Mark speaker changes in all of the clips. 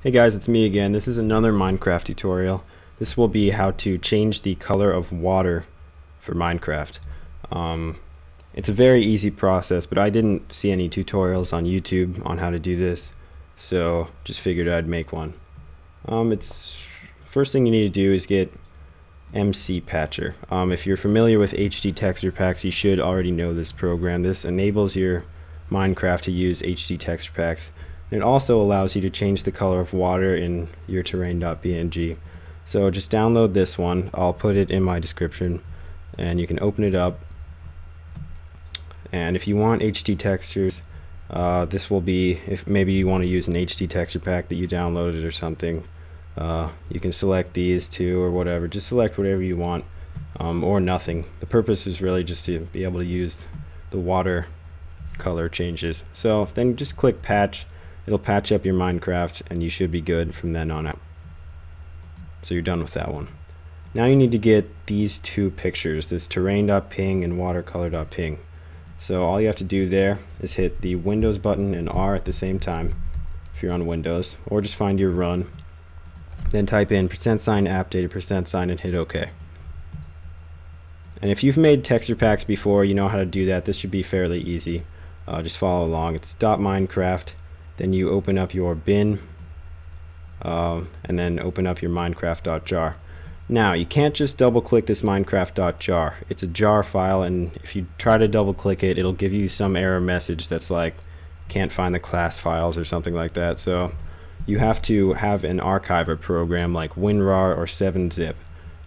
Speaker 1: Hey guys, it's me again. This is another Minecraft tutorial. This will be how to change the color of water for Minecraft. It's a very easy process, but I didn't see any tutorials on YouTube on how to do this, so just figured I'd make one. First thing you need to do is get MCPATCHER. If you're familiar with HD texture packs, you should already know this program. This enables your Minecraft to use HD texture packs. It also allows you to change the color of water in your terrain.png. So just download this one. I'll put it in my description and you can open it up. And if you want HD textures, this will be, if maybe you want to use an HD texture pack that you downloaded or something, you can select these two or whatever. Just select whatever you want, or nothing. The purpose is really just to be able to use the water color changes. So then just click patch. It'll patch up your Minecraft and you should be good from then on out. So you're done with that one. Now you need to get these two pictures, this terrain.png and watercolor.png. So all you have to do there is hit the Windows button and R at the same time if you're on Windows, or just find your run, then type in %appdata% and hit OK. And if you've made texture packs before, you know how to do that. This should be fairly easy. Just follow along. It's .minecraft. Then you open up your bin, and then open up your minecraft.jar. Now you can't just double click this minecraft.jar. It's a jar file, and if you try to double click it, it'll give you some error message that's like can't find the class files or something like that. So you have to have an archiver program like WinRAR or 7-zip.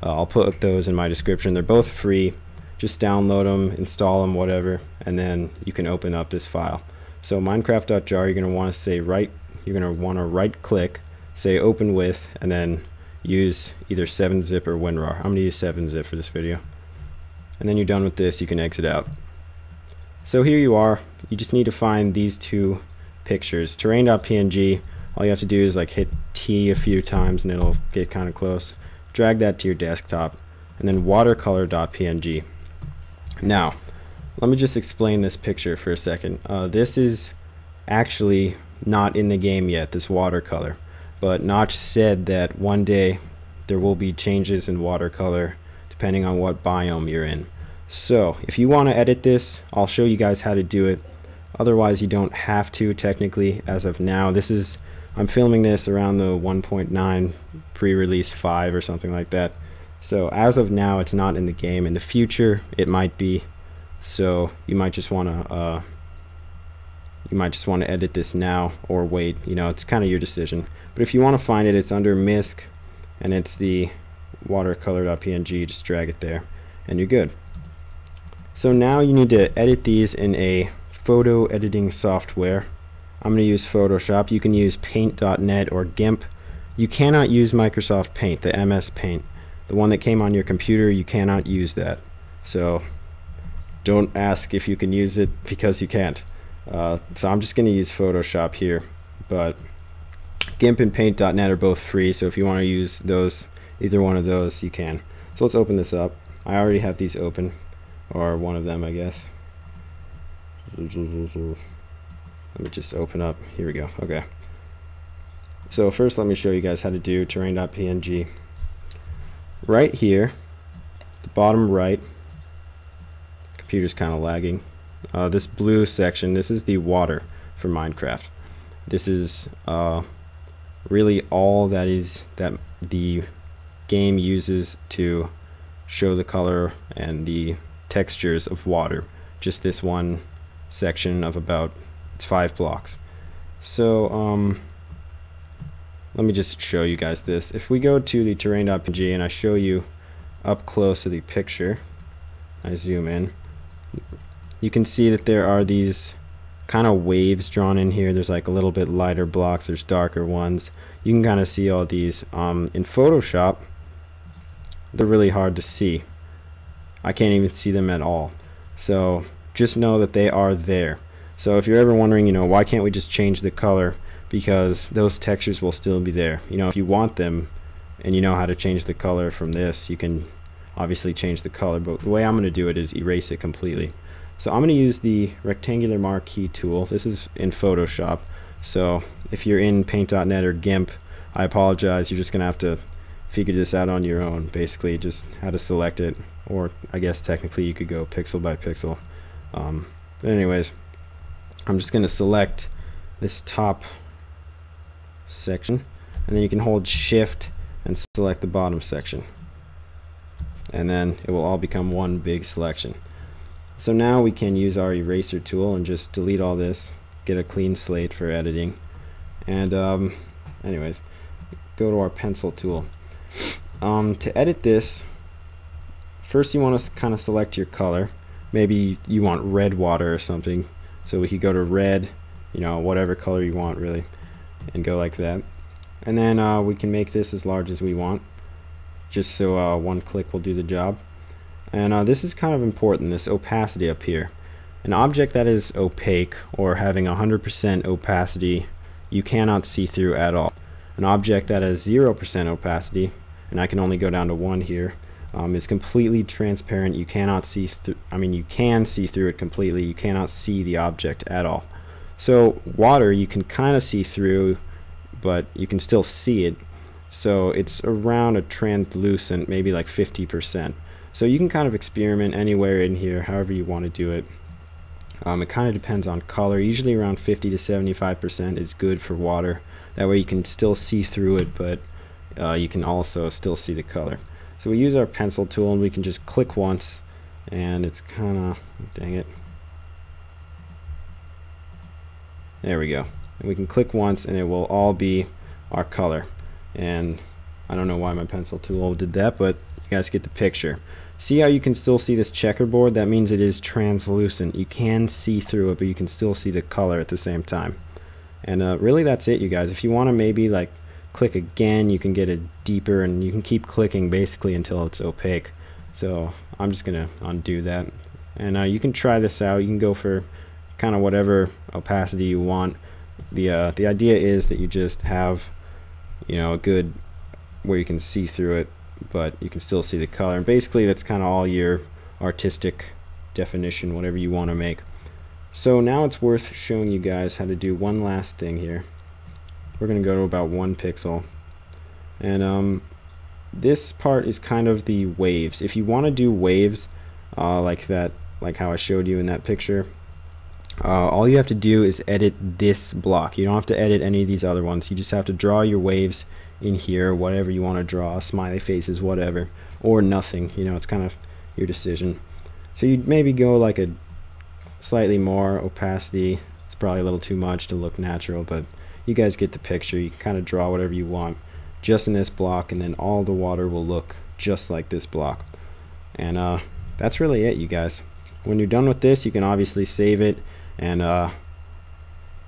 Speaker 1: I'll put those in my description. They're both free. Just download them, install them, whatever, and then you can open up this file. So minecraft.jar, you're going to want to say you're going to want to right click, say open with, and then use either 7-zip or WinRAR. I'm going to use 7-zip for this video. And then you're done with this, you can exit out. So here you are. You just need to find these two pictures. Terrain.png, all you have to do is like hit T a few times and it'll get kind of close. Drag that to your desktop, and then watercolor.png. Now let me just explain this picture for a second. This is actually not in the game yet, this watercolor, but Notch said that one day there will be changes in watercolor depending on what biome you're in. So if you want to edit this, I'll show you guys how to do it. Otherwise you don't have to technically as of now. I'm filming this around the 1.9 pre-release 5 or something like that. So as of now it's not in the game. In the future it might be. So you might just want to edit this now or wait. You know, it's kind of your decision. But if you want to find it, it's under MISC and it's the watercolor.png. Just drag it there and you're good. So now you need to edit these in a photo editing software. I'm going to use Photoshop. You can use paint.net or GIMP. You cannot use Microsoft Paint, the MS Paint. The one that came on your computer, you cannot use that. So don't ask if you can use it because you can't. So I'm just going to use Photoshop here, but GIMP and Paint.net are both free, so if you want to use those, either one of those, you can. So let's open this up. I already have these open, or one of them I guess. Let me just open up, here we go. Okay, so first let me show you guys how to do terrain.png. Right here, the bottom right, computer's kind of lagging. This blue section, this is the water for Minecraft. This is really all that the game uses to show the color and the textures of water. Just this one section of it's 5 blocks. So let me just show you guys this. If we go to the terrain.png and I show you up close to the picture, I zoom in, you can see that there are these kind of waves drawn in here. There's like a little bit lighter blocks, there's darker ones. You can kind of see all these. In Photoshop, they're really hard to see. I can't even see them at all. So just know that they are there. So if you're ever wondering, you know, why can't we just change the color? Because those textures will still be there. You know, if you want them and you know how to change the color from this, you can obviously change the color, but the way I'm going to do it is erase it completely. So I'm going to use the rectangular marquee tool. This is in Photoshop. So if you're in paint.net or GIMP, I apologize. You're just gonna have to figure this out on your own, basically just how to select it, or I guess technically you could go pixel by pixel. But anyways, I'm just gonna select this top section, and then you can hold shift and select the bottom section, and then it will all become one big selection. So now we can use our eraser tool and just delete all this, get a clean slate for editing. And anyways, go to our pencil tool. To edit this, first you want to kind of select your color. Maybe you want red water or something, so we could go to red, you know, whatever color you want really, and go like that. And then we can make this as large as we want, just so one click will do the job. And this is kind of important, this opacity up here. An object that is opaque, or having 100% opacity, you cannot see through at all. An object that has 0% opacity, and I can only go down to 1 here, is completely transparent. You cannot see through, I mean you can see through it completely, you cannot see the object at all. So water you can kind of see through, but you can still see it. So it's around a translucent, maybe like 50%. So you can kind of experiment anywhere in here, however you want to do it. It kind of depends on color. Usually around 50 to 75% is good for water. That way you can still see through it, but you can also still see the color. So we use our pencil tool and we can just click once, and it's kind of, dang it. There we go. And we can click once and it will all be our color. And I don't know why my pencil tool did that, but you guys get the picture. See how you can still see this checkerboard? That means it is translucent. You can see through it, but you can still see the color at the same time. And really that's it, you guys. If you want to maybe like click again, you can get it deeper, and you can keep clicking basically until it's opaque. So I'm just gonna undo that, and you can try this out. You can go for kind of whatever opacity you want. The idea is that you just have, you know, a good where you can see through it, but you can still see the color. And basically that's kind of all your artistic definition, whatever you want to make. So now it's worth showing you guys how to do one last thing here. We're going to go to about 1 pixel, and this part is kind of the waves. If you want to do waves like that, like how I showed you in that picture, all you have to do is edit this block. You don't have to edit any of these other ones. You just have to draw your waves in here, whatever you want to draw, smiley faces, whatever, or nothing. You know, it's kind of your decision. So you'd maybe go like a slightly more opacity. It's probably a little too much to look natural, but you guys get the picture. You can kind of draw whatever you want just in this block, and then all the water will look just like this block. And that's really it, you guys. When you're done with this, you can obviously save it and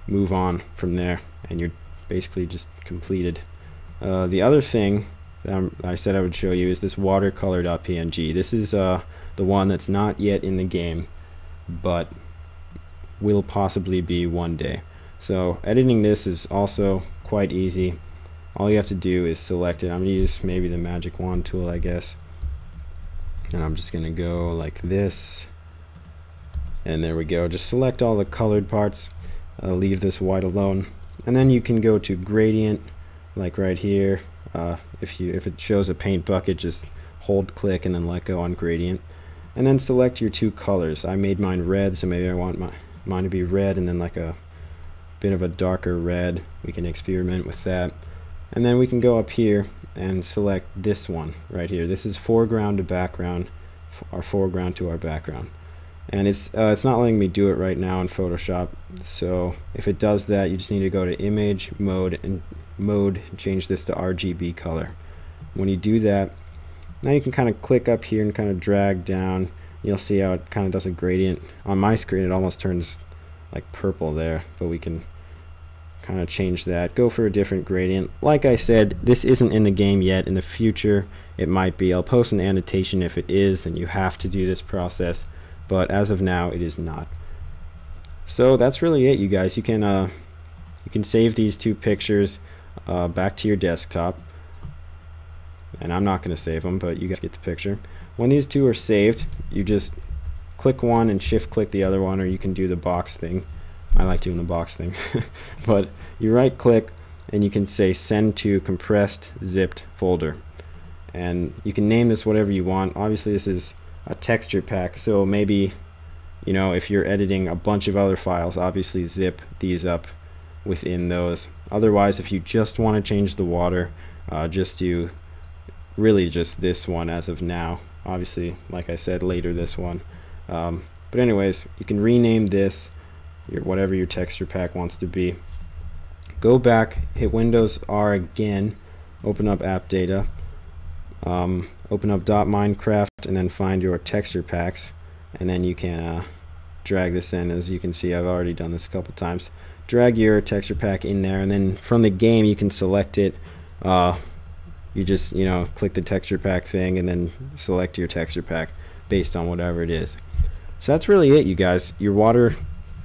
Speaker 1: move on from there, and you're basically just completed. The other thing that I said I would show you is this Watercolor Dot Png. This is the one that's not yet in the game, but will possibly be one day. So editing this is also quite easy. All you have to do is select it. I'm going to use maybe the magic wand tool, I guess. And I'm just going to go like this. And there we go. Just select all the colored parts. Leave this white alone. And then you can go to gradient, like right here. If it shows a paint bucket, just hold click and then let go on gradient. And then select your 2 colors. I made mine red, so maybe I want mine to be red and then like a bit of a darker red. We can experiment with that. And then we can go up here and select this one right here. This is foreground to background, our foreground to our background. And it's not letting me do it right now in Photoshop. So if it does that, you just need to go to image, mode, and change this to RGB color. When you do that, now you can kind of click up here and kind of drag down. You'll see how it kind of does a gradient. On my screen it almost turns like purple there, but we can kind of change that, go for a different gradient. Like I said, this isn't in the game yet. In the future it might be. I'll post an annotation if it is and you have to do this process, but as of now it is not. So that's really it, you guys. You can save these 2 pictures back to your desktop, and I'm not going to save them, but you guys get the picture. When these 2 are saved, you just click one and shift click the other one, or you can do the box thing. I like doing the box thing. But you right click and you can say send to compressed zipped folder, and you can name this whatever you want. Obviously this is a texture pack, so maybe, you know, if you're editing a bunch of other files, obviously zip these up within those. Otherwise, if you just want to change the water, just do really just this one as of now. Obviously, like I said, later this one. But anyways, you can rename this whatever your texture pack wants to be. Go back, hit Windows R again, open up App Data, open up .Minecraft, and then find your texture packs, and then you can drag this in. As you can see, I've already done this a couple times. Drag your texture pack in there, and then from the game you can select it. You just, you know, click the texture pack thing and then select your texture pack based on whatever it is. So that's really it, you guys. Your water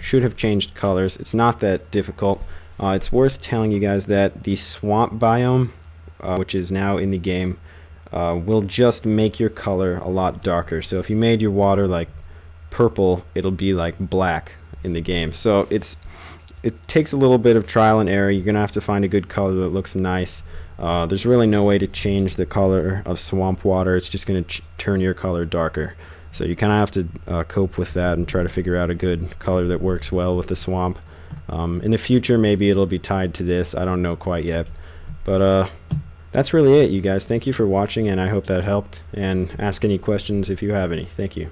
Speaker 1: should have changed colors. It's not that difficult. It's worth telling you guys that the swamp biome, which is now in the game, will just make your color a lot darker. So if you made your water like purple, it'll be like black in the game. So it takes a little bit of trial and error. You're gonna have to find a good color that looks nice. There's really no way to change the color of swamp water. It's just gonna turn your color darker. So you kind of have to cope with that and try to figure out a good color that works well with the swamp. In the future, maybe it'll be tied to this. I don't know quite yet. But that's really it, you guys. Thank you for watching, and I hope that helped. And ask any questions if you have any. Thank you.